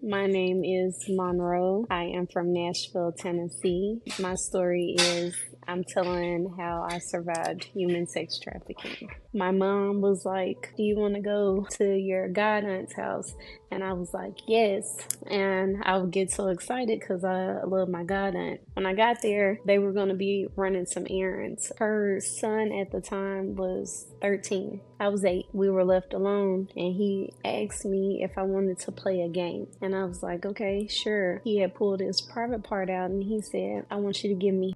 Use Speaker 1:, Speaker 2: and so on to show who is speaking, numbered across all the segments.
Speaker 1: My name is Monroe. I am from Nashville, Tennessee. My story is I'm telling how I survived human sex trafficking. My mom was like, "Do you want to go to your god aunt's house?" And I was like, "Yes." And I would get so excited because I love my god aunt. When I got there, they were going to be running some errands. Her son at the time was 13. I was 8. We were left alone, and he asked me if I wanted to play a game. And I was like, "Okay, sure." He had pulled his private part out, and he said, "I want you to give me."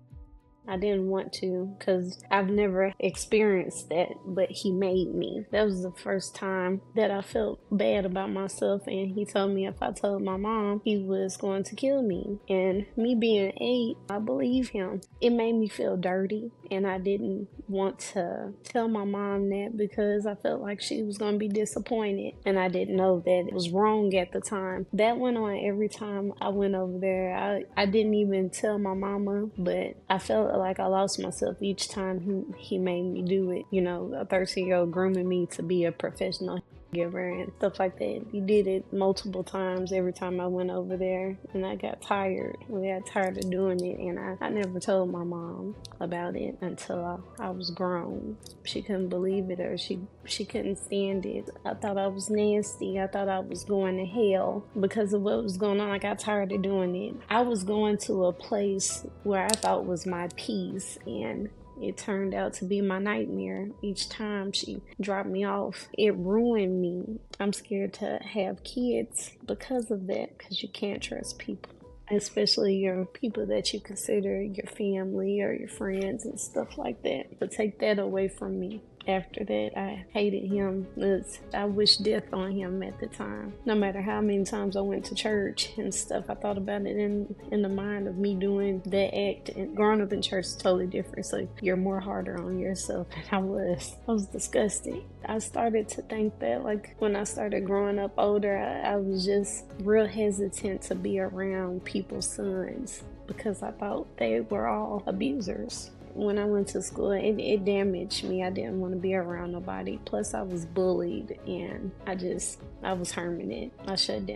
Speaker 1: I didn't want to because I've never experienced that, but he made me. That was the first time that I felt bad about myself, and he told me if I told my mom, he was going to kill me. And me being 8, I believe him. It made me feel dirty, and I didn't want to tell my mom that because I felt like she was going to be disappointed, and I didn't know that it was wrong at the time. That went on every time I went over there. I didn't even tell my mama, but I felt like I lost myself each time he made me do it. You know, a 13-year-old grooming me to be a professional giver and stuff like that. He did it multiple times every time I went over there, and I got tired. We got tired of doing it, and I never told my mom about it until I was grown. She couldn't believe it, or she couldn't stand it. I thought I was nasty. I thought I was going to hell because of what was going on. I got tired of doing it. I was going to a place where I thought was my peace, and it turned out to be my nightmare each time she dropped me off. It ruined me. I'm scared to have kids because of that, because you can't trust people, especially your people that you consider your family or your friends and stuff like that. But take that away from me. After that, I hated him. I wished death on him at the time. No matter how many times I went to church and stuff, I thought about it in the mind of me doing that act. And growing up in church is totally different, so you're more harder on yourself than I was. I was disgusted. I started to think that, like, when I started growing up older, I was just real hesitant to be around people's sons because I thought they were all abusers. When I went to school, it damaged me. I didn't want to be around nobody. Plus, I was bullied, and I was herming it. I shut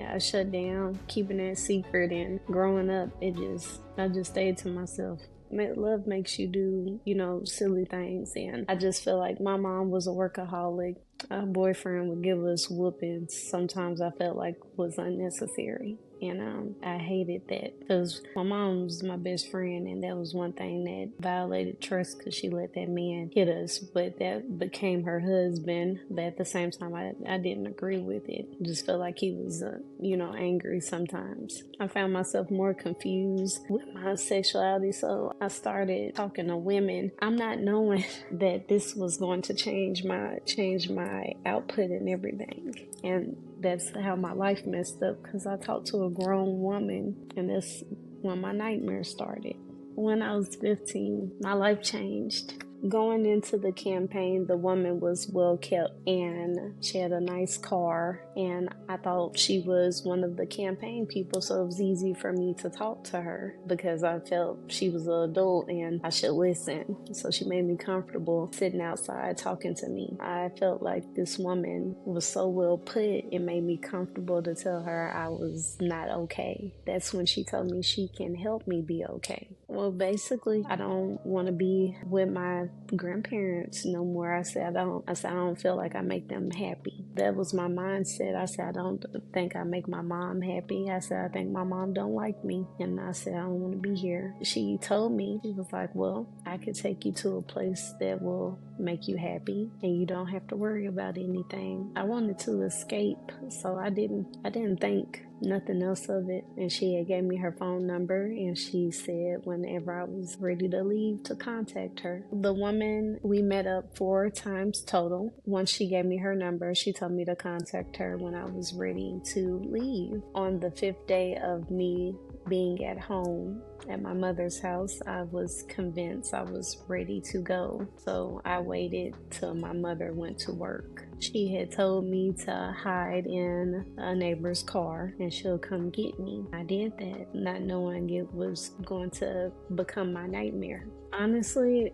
Speaker 1: down, keeping it secret, and growing up, I just stayed to myself. Love makes you do, silly things, and I just feel like my mom was a workaholic. Our boyfriend would give us whoopings. Sometimes I felt like was unnecessary. And I hated that because my mom was my best friend, and that was one thing that violated trust because she let that man hit us. But that became her husband. But at the same time, I didn't agree with it. I just felt like he was, angry sometimes. I found myself more confused with my sexuality, so I started talking to women. I'm not knowing that this was going to change my output and everything. And that's how my life messed up, because I talked to a grown woman, and that's when my nightmare started. When I was 15, my life changed. Going into the campaign, the woman was well kept, and she had a nice car, and I thought she was one of the campaign people, so it was easy for me to talk to her because I felt she was an adult and I should listen. So she made me comfortable sitting outside talking to me. I felt like this woman was so well put, it made me comfortable to tell her I was not okay. That's when she told me she can help me be okay. Well, basically, I don't want to be with my grandparents no more. I said I don't feel like I make them happy. That was my mindset. I said I don't think I make my mom happy. I said I think my mom don't like me, and I said I don't want to be here. She told me, she was like, "Well, I could take you to a place that will make you happy, and you don't have to worry about anything." I wanted to escape, so I didn't think nothing else of it. And she had gave me her phone number, and she said whenever I was ready to leave to contact her. The woman, we met up 4 times total. Once she gave me her number, she told me to contact her when I was ready to leave. On the 5th day of me being at home at my mother's house, I was convinced I was ready to go. So I waited till my mother went to work. She had told me to hide in a neighbor's car and she'll come get me. I did that, not knowing it was going to become my nightmare. Honestly,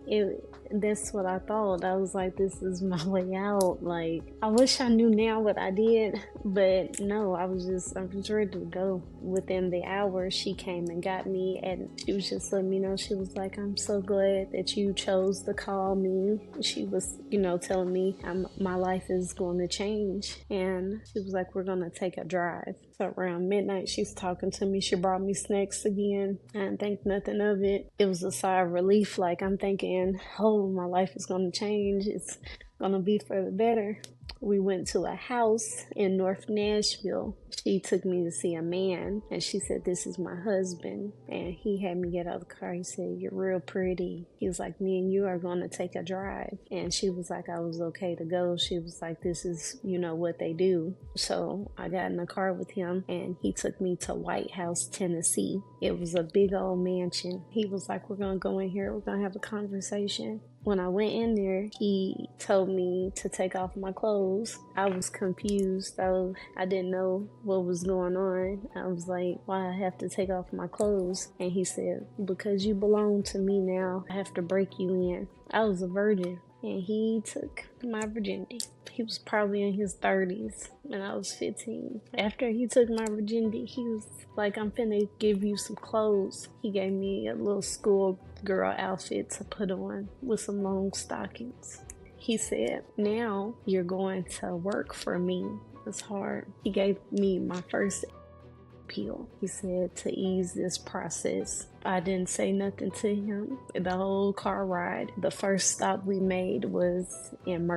Speaker 1: that's what I thought. I was like, this is my way out. Like, I wish I knew now what I did, but no, I was ready to go. Within the hour, she came and got me, and she was just letting me know, she was like, I'm so glad that you chose to call me. She was, telling me my life is going to change, and she was like, we're going to take a drive. So around midnight, she's talking to me. She brought me snacks again. I didn't think nothing of it. It was a sigh of relief. Like, I'm thinking, oh, my life is going to change. It's going to be for the better. We went to a house in North Nashville. She took me to see a man, and she said, this is my husband. And he had me get out of the car. He said, you're real pretty. He was like, me and you are going to take a drive. And she was like, I was okay to go. She was like, this is, what they do. So I got in the car with him, and he took me to White House, Tennessee. It was a big old mansion. He was like, we're going to go in here. We're going to have a conversation. When I went in there, he told me to take off my clothes. I was confused. I didn't know what was going on. I was like, why I have to take off my clothes? And he said, because you belong to me now, I have to break you in. I was a virgin, and he took my virginity. He was probably in his 30s, and I was 15. After he took my virginity, he was like, I'm finna give you some clothes. He gave me a little schoolgirl outfit to put on with some long stockings. He said, now you're going to work for me. It's hard. He gave me my first pill. He said to ease this process. I didn't say nothing to him the whole car ride. The first stop we made was in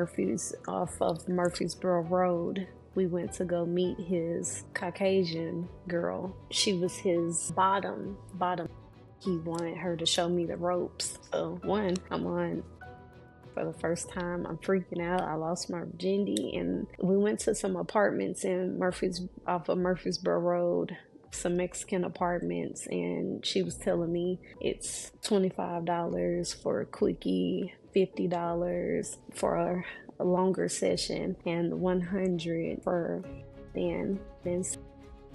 Speaker 1: off of Murfreesboro Road. We went to go meet his Caucasian girl. She was his bottom. He wanted her to show me the ropes. So I'm on for the first time. I'm freaking out. I lost my virginity, and we went to some apartments off of Murfreesboro Road, some Mexican apartments, and she was telling me it's $25 for a quickie, $50 for a longer session, and $100 for then.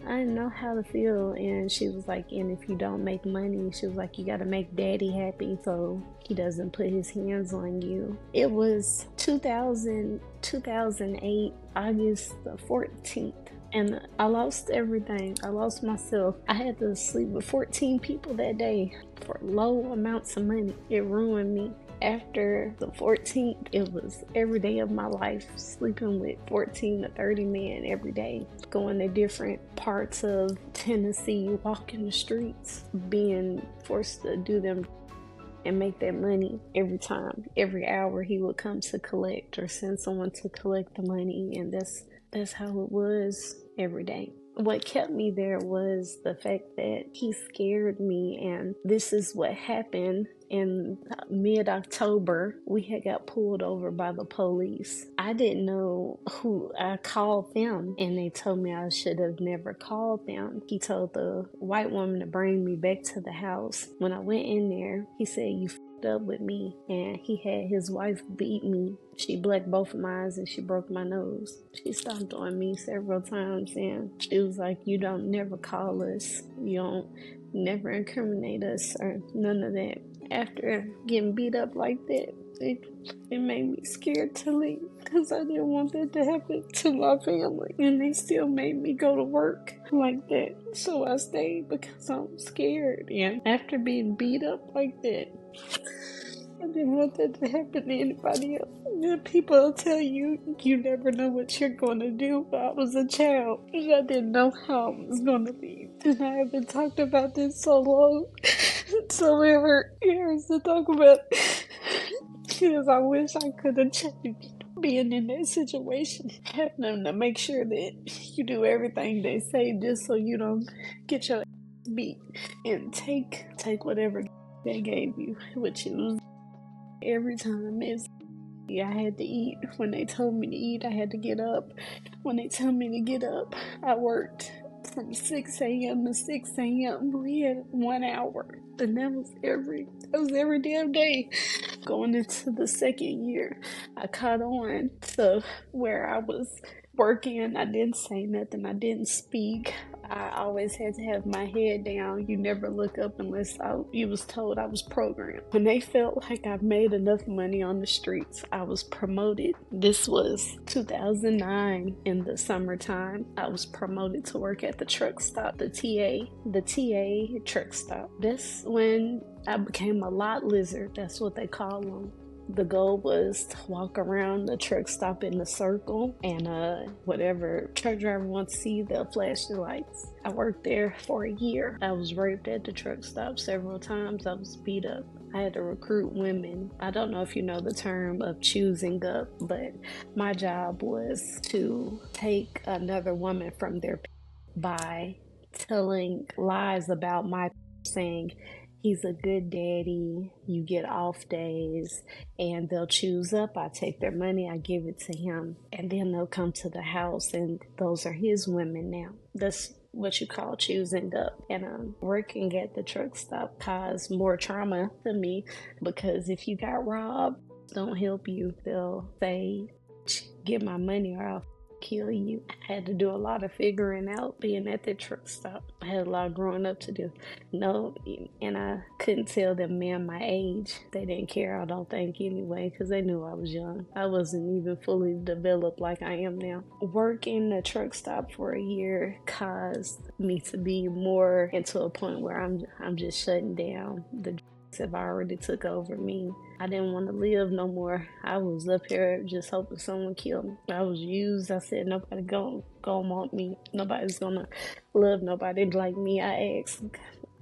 Speaker 1: I didn't know how to feel, and she was like, and if you don't make money, she was like, you gotta make daddy happy so he doesn't put his hands on you. It was 2008, August the 14th, and I lost everything. I lost myself. I had to sleep with 14 people that day for low amounts of money. It ruined me. After the 14th, it was every day of my life, sleeping with 14 to 30 men every day, going to different parts of Tennessee, walking the streets, being forced to do them and make that money every time. Every hour he would come to collect or send someone to collect the money, and that's how it was every day. What kept me there was the fact that he scared me, and this is what happened. In mid-October, we had got pulled over by the police. I didn't know who. I called them, and they told me I should have never called them. He told the white woman to bring me back to the house. When I went in there, he said, you f***ed up with me, and he had his wife beat me. She blacked both of my eyes, and she broke my nose. She stomped on me several times, and she was like, you don't never call us. You don't never incriminate us or none of that. After getting beat up like that, it made me scared to leave because I didn't want that to happen to my family, and they still made me go to work like that. So I stayed because I'm scared, and after being beat up like that, I didn't want that to happen to anybody else. And people will tell you, you never know what you're going to do. I was a child, and I didn't know how I was going to be. And I haven't talked about this so long. So it hurts to talk about, because I wish I could have changed being in that situation. Having them to make sure that you do everything they say just so you don't get your ass beat, and take whatever they gave you, which it was every time. I had to eat. When they told me to eat, I had to get up. When they told me to get up, I worked from 6 a.m. to 6 a.m. We had 1 hour. And that was every damn day. Going into the second year, I caught on to where I was working. I didn't say nothing. I didn't speak. I always had to have my head down. You never look up unless you was told. I was programmed. When they felt like I made enough money on the streets, I was promoted. This was 2009 in the summertime. I was promoted to work at the truck stop, the TA truck stop. That's when I became a lot lizard. That's what they call them. The goal was to walk around the truck stop in a circle, and whatever truck driver wants to see, they'll flash the lights. I worked there for a year. I was raped at the truck stop several times. I was beat up. I had to recruit women. I don't know if you know the term of choosing up, but my job was to take another woman from their by telling lies about my saying, he's a good daddy, you get off days, and they'll choose up. I take their money, I give it to him, and then they'll come to the house, and those are his women now. That's what you call choosing up. And working at the truck stop caused more trauma to me, because if you got robbed, don't help you. They'll say, get my money or I'll kill you. I had to do a lot of figuring out being at the truck stop. I had a lot of growing up to do. No, and I couldn't tell them man my age. They didn't care, I don't think, anyway, because they knew I was young. I wasn't even fully developed like I am now. Working the truck stop for a year caused me to be more into a point where I'm just shutting down. The have already took over me. I didn't want to live no more. I was up here just hoping someone killed me. I was used. I said nobody gonna want me. Nobody's gonna love nobody like me. I asked.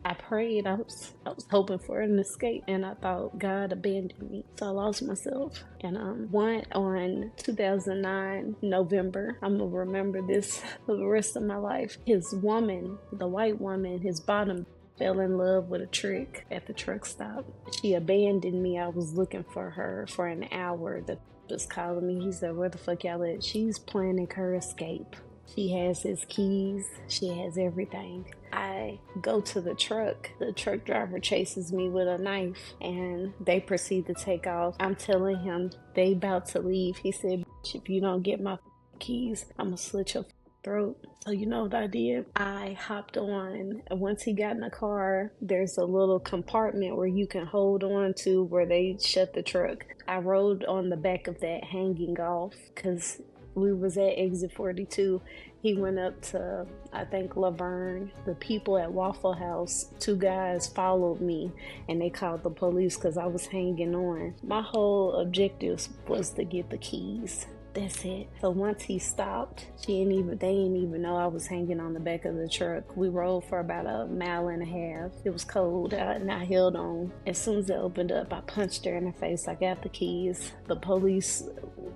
Speaker 1: I prayed. I was hoping for an escape, and I thought God abandoned me. So I lost myself. And went on 2009 November. I'm gonna remember this for the rest of my life. His woman, the white woman, his bottom, fell in love with a trick at the truck stop. She abandoned me. I was looking for her for an hour. The was calling me. He said, where the fuck y'all at? She's planning her escape. She has his keys. She has everything. I go to the truck. The truck driver chases me with a knife, and they proceed to take off. I'm telling him they about to leave. He said, if you don't get my keys, I'm gonna slit your throat. So you know what I did? I hopped on. Once he got in the car, there's a little compartment where you can hold on to where they shut the truck. I rode on the back of that, hanging off, because we was at exit 42. He went up to, I think, Laverne. The people at Waffle House, 2 guys followed me, and they called the police because I was hanging on. My whole objective was to get the keys. That's it. So once he stopped, they didn't even know I was hanging on the back of the truck. We rode for about a mile and a half. It was cold, and I held on. As soon as it opened up, I punched her in the face. I got the keys. The police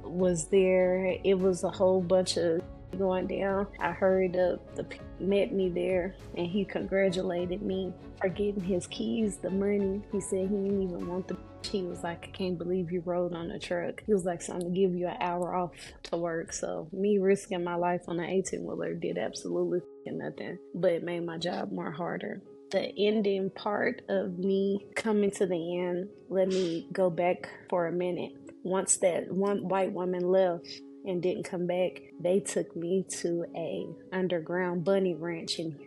Speaker 1: was there. It was a whole bunch of going down. I hurried up. The met me there, and he congratulated me for getting his keys, the money. He said he didn't even want the. He was like, I can't believe you rode on the truck. He was like, so I'm gonna give you an hour off to work. So me risking my life on an 18-wheeler did absolutely nothing, but it made my job more harder. The ending part of me coming to the end, let me go back for a minute. Once that one white woman left and didn't come back, they took me to a underground bunny ranch in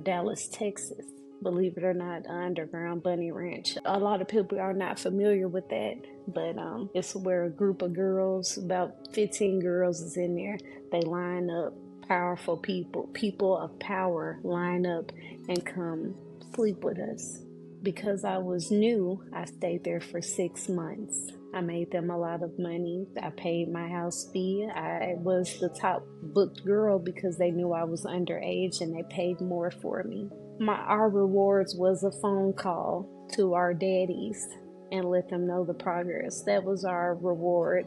Speaker 1: Dallas, Texas. Believe it or not, underground bunny ranch. A lot of people are not familiar with that, but it's where a group of girls, about 15 girls is in there. They line up, powerful people of power line up and come sleep with us. Because I was new, I stayed there for 6 months. I made them a lot of money. I paid my house fee. I was the top booked girl because they knew I was underage, and they paid more for me. Our rewards was a phone call to our daddies and let them know the progress. That was our reward.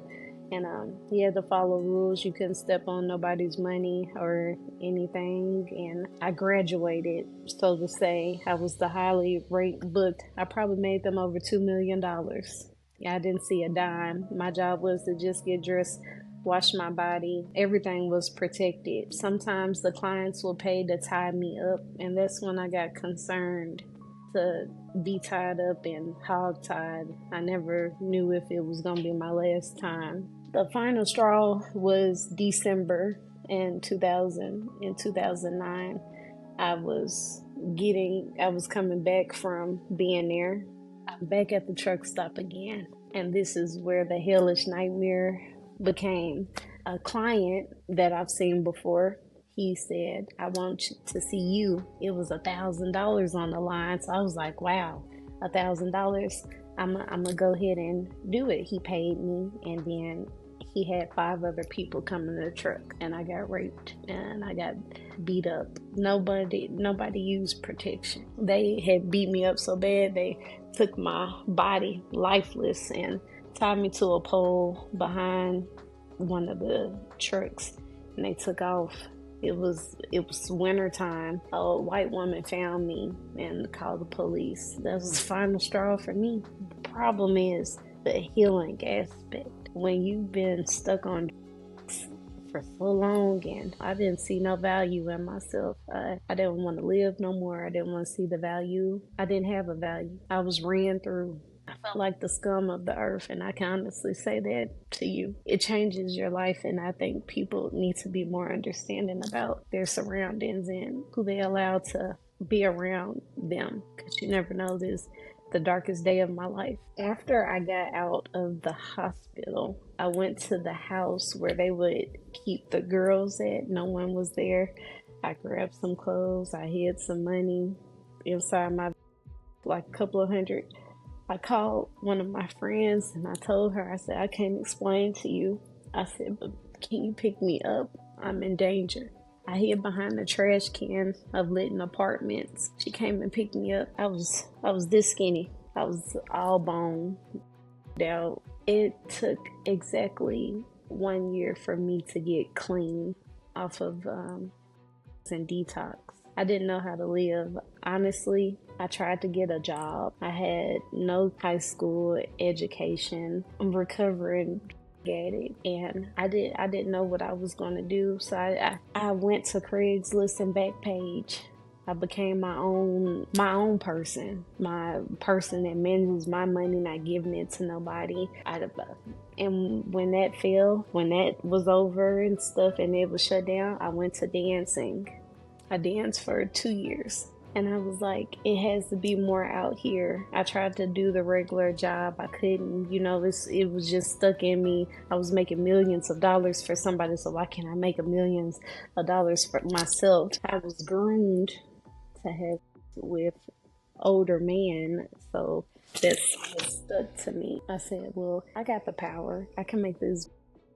Speaker 1: And you had to follow rules. You couldn't step on nobody's money or anything. And I graduated, so to say. I was the highly ranked booked. I probably made them over $2 million. I didn't see a dime. My job was to just get dressed wash my body. Everything was protected. Sometimes the clients will pay to tie me up, and that's when I got concerned to be tied up and hog-tied. I never knew if it was going to be my last time. The final straw was December in 2009. I was coming back from being there. I'm back at the truck stop again. And this is where the hellish nightmare became. A client that I've seen before, he said, I want to see you. It was $1,000 on the line. So I was like, wow, $1,000. I'm gonna go ahead and do it. He paid me, and then he had 5 other people come in the truck, and I got raped and I got beat up. Nobody used protection. They had beat me up so bad they took my body lifeless and tied me to a pole behind one of the trucks, and they took off. It was winter time. A white woman found me and called the police. That was the final straw for me. The problem is the healing aspect. When you've been stuck on drugs for so long, and I didn't see no value in myself. I didn't want to live no more. I didn't want to see the value. I didn't have a value. I was ran through. I felt like the scum of the earth, and I can honestly say that to you. It changes your life, and I think people need to be more understanding about their surroundings and who they allow to be around them, because you never know this. The darkest day of my life. After I got out of the hospital, I went to the house where they would keep the girls at. No one was there. I grabbed some clothes. I hid some money inside my, like a couple of hundred. I called one of my friends and I told her, I said, I can't explain to you. I said, but can you pick me up? I'm in danger. I hid behind the trash can of Litton Apartments. She came and picked me up. I was this skinny. I was all bone out. It took exactly 1 year for me to get clean off of and detox. I didn't know how to live. Honestly, I tried to get a job. I had no high school education. I'm recovering addict, and I didn't know what I was going to do, so I went to Craigslist and Backpage. I became my own person, my person that manages my money, not giving it to nobody. And when that was over and stuff and it was shut down, I went to dancing. I danced for 2 years. And I was like, it has to be more out here. I tried to do the regular job. I couldn't, it was just stuck in me. I was making millions of dollars for somebody, so why can't I make millions of dollars for myself? I was groomed to have with older men, so this was stuck to me. I said, well, I got the power. I can make this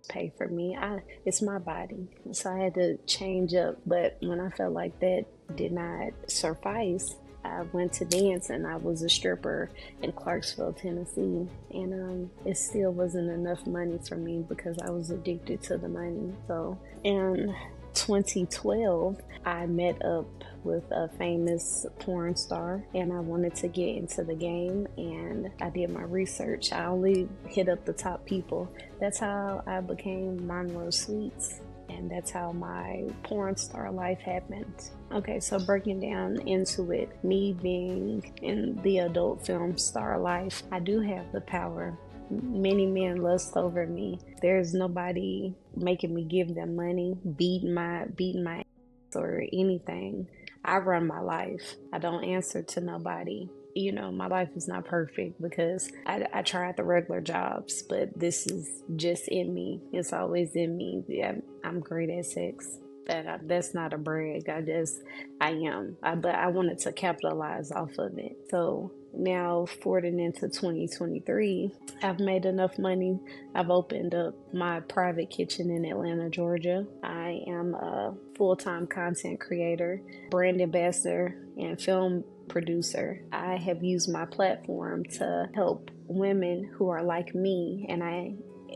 Speaker 1: pay for me. It's my body, so I had to change up. But when I felt like that did not suffice, I went to dance, and I was a stripper in Clarksville, Tennessee, and it still wasn't enough money for me because I was addicted to the money. So in 2012, I met up with a famous porn star, and I wanted to get into the game, and I did my research. I only hit up the top people. That's how I became Monroe Sweets, and that's how my porn star life happened. Okay, so breaking down into it, me being in the adult film star life, I do have the power. Many men lust over me. There's nobody making me give them money, beating my ass or anything. I run my life. I don't answer to nobody. My life is not perfect because I tried the regular jobs, but this is just in me. It's always in me. Yeah, I'm great at sex. That's not a brag. I am. But I wanted to capitalize off of it. So now, forwarding into 2023, I've made enough money. I've opened up my private kitchen in Atlanta, Georgia. I am a full-time content creator, brand ambassador, and film producer. I have used my platform to help women who are like me, and I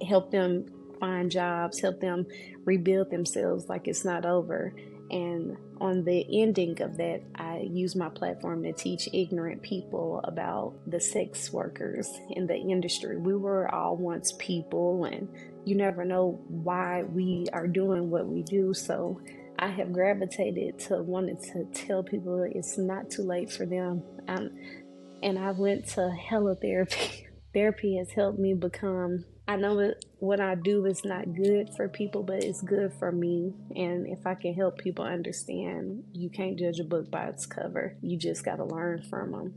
Speaker 1: help them find jobs, help them rebuild themselves like it's not over. And on the ending of that, I use my platform to teach ignorant people about the sex workers in the industry. We were all once people, and you never know why we are doing what we do. So I have gravitated to wanting to tell people it's not too late for them. And I went to hella therapy. Therapy has helped me become, I know what I do is not good for people, but it's good for me. And if I can help people understand, you can't judge a book by its cover. You just got to learn from them.